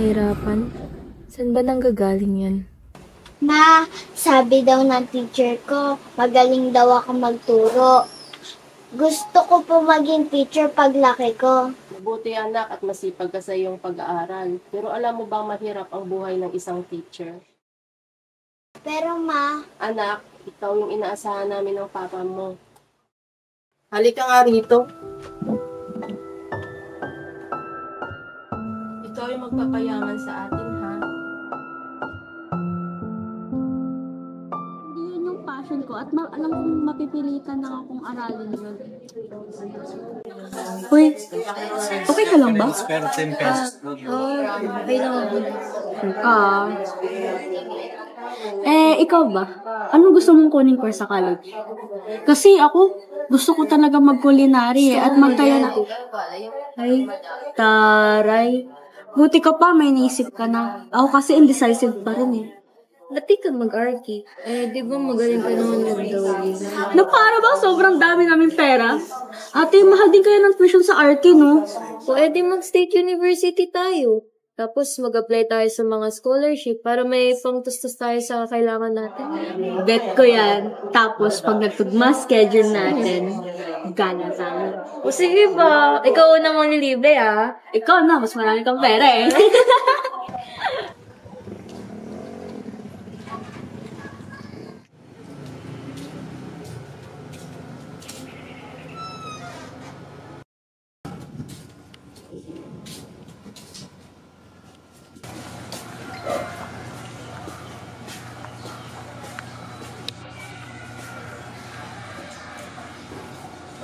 kahirapan? Saan ba nanggagaling yan? Ma, sabi daw ng teacher ko, magaling daw ako magturo. Gusto ko po maging teacher paglaki ko. Mabuti anak at masipag ka sa iyong pag-aaral. Pero alam mo bang mahirap ang buhay ng isang teacher? Pero ma, Anak, ikaw yung inaasahan namin ng papa mo. Halika nga rito. Ikaw yung magpapayaman sa atin, ha? Hindi yun yung passion ko at alam kong mapipilitan na akong aralin yun. Uy, okay ka lang ba? Okay lang ako. Ikaw ba? Anong gusto mong kunin course sa college? Kasi ako, gusto ko talaga mag-culinary at magtayo na. Ay, taray. Buti ka pa, may naisip ka na. Ako kasi indecisive pa rin eh. Ba't di ka mag-arky? Di ba magaling ka naman mag-drawing? Na para ba sobrang dami namin pera? Ate, mahal din kaya ng tuition sa arty, no? O edi mag-state university tayo. Tapos mag-apply tayo sa mga scholarship para may pangtustos tayo sa kailangan natin. Bet ko yan. Tapos, pag nagtugma schedule natin, gana sana. O sige ba? Ikaw na mong nilibre ah. Ikaw na, mas marami kang pera eh.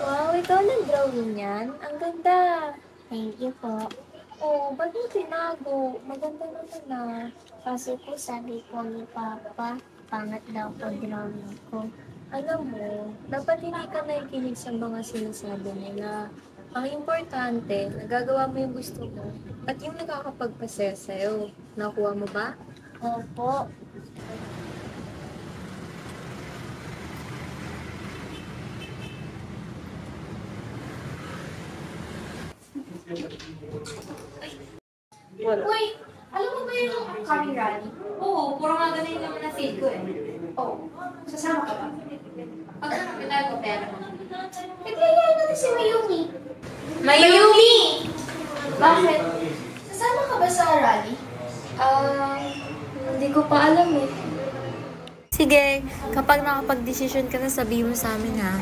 Wow, ikaw nag-drawing yan? Ang ganda. thank you po. Oh, ba't mo tinago? Maganda naman ah. Kaso po sabi po ni Papa, pangat daw po drawing ko. Alam mo, dapat hindi ka nakikinig sa mga sinasabi nila. Ang importante, nagagawa mo yung gusto mo at yung nakakapagpasaya sa'yo. Nakuha mo ba? Opo. Uy, alam mo ba yung upcoming rally? Oo, puro nga ganun naman na feed ko eh. Oo, sasama ka ba? Pagkano pinag ko pera mo? Naglayaan natin si Mayumi. Mayumi! Bakit? Sasama ka ba sa rally? Hindi ko pa alam eh. Sige, kapag nakapag-desisyon ka na, sabihin mo sa amin ha.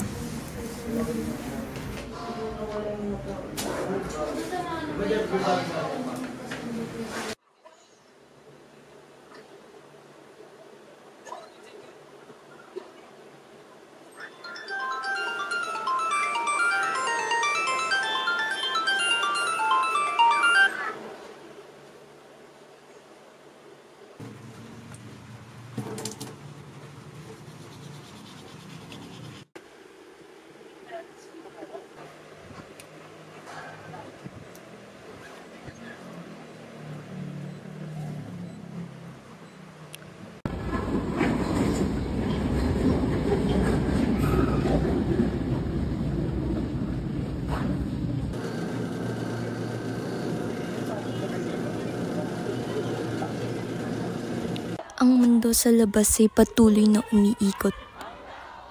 Ang mundo sa labas ay patuloy na umiikot.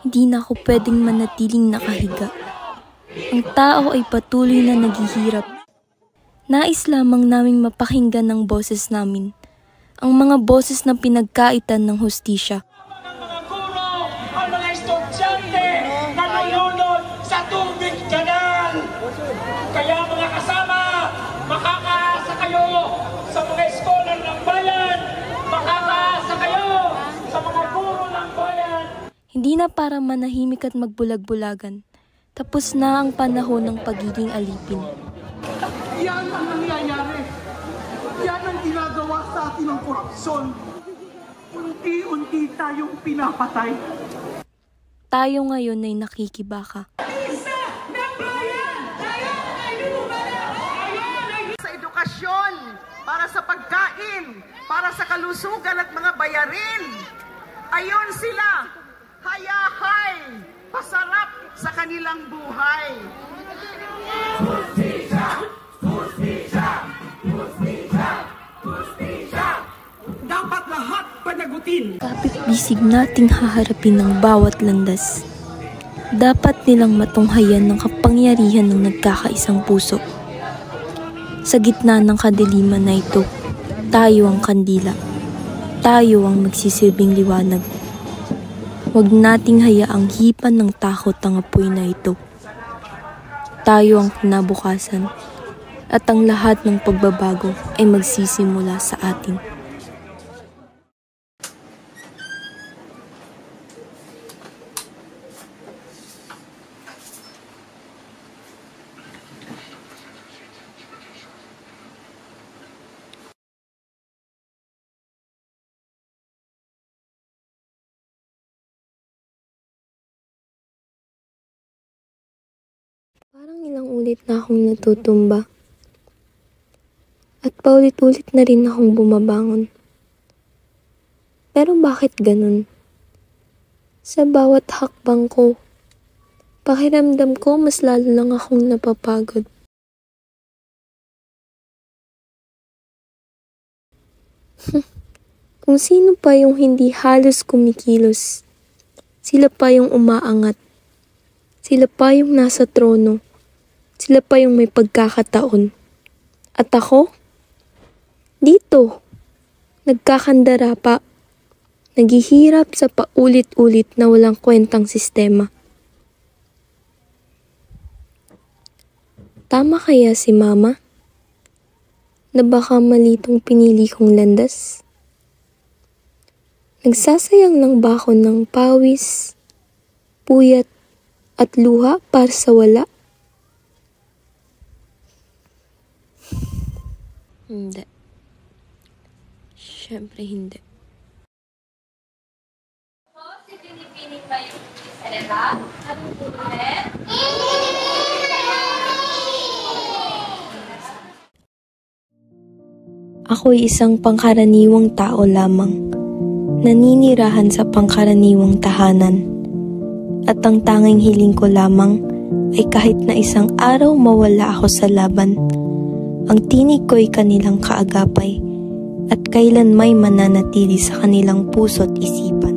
Hindi na ako pwedeng manatiling nakahiga. Ang tao ay patuloy na naghihirap. Nais lamang naming mapakinggan ng boses namin, ang mga boses ng pinagkaitan ng hustisya. Ang mga guro, ang mga estudyante, nalulunod sa tubig kanal. Kaya mga kasama, makakaasa kayo sa mga eskolar ng bayan. Makakaasa kayo sa mga guro ng bayan. Hindi na para manahimik at magbulag-bulagan. Tapos na ang panahon ng pagiging alipin. Yan ang nangyayari. Yan ang ginagawa sa atin ng korupsyon. Unti-unti tayong pinapatay. Tayo ngayon ay nakikibaka. Sa edukasyon, para sa pagkain, para sa kalusugan at mga bayarin. Ayon sila, hayahay, pasarap sa kanilang buhay. Justisya! Justisya! Justisya! dapat lahat panagutin. Kapit-bisig nating haharapin ang bawat landas. Dapat nilang matunghayan ng kapangyarihan ng nagkakaisang puso. Sa gitna ng kadiliman na ito, tayo ang kandila. Tayo ang magsisilbing liwanag. Huwag nating hayaang hipan ng takot ang apoy na ito. Tayo ang kinabukasan at ang lahat ng pagbabago ay magsisimula sa atin. Parang ilang ulit na akong natutumba. At paulit-ulit na rin akong bumabangon. Pero bakit ganun? Sa bawat hakbang ko, pakiramdam ko mas lalo lang akong napapagod. Kung sino pa yung hindi halos kumikilos, sila pa yung umaangat. Sila pa yung nasa trono. Sila pa yung may pagkakataon. At ako? Dito. Nagkakandara pa. Naghihirap sa paulit-ulit na walang kwentang sistema. Tama kaya si Mama? Na baka mali tong pinili kong landas? Nagsasayang lang ba ako ng pawis, puyat, at luha para sa wala? Hindi. Siyempre hindi. Si Pinipining ba yung salita? Anong tuloy? Ako'y isang pangkaraniwang tao lamang, naninirahan sa pangkaraniwang tahanan. At ang tanging hiling ko lamang ay kahit na isang araw mawala ako sa laban, ang tinig ko'y kanilang kaagapay at kailan may mananatili sa kanilang puso't isipan.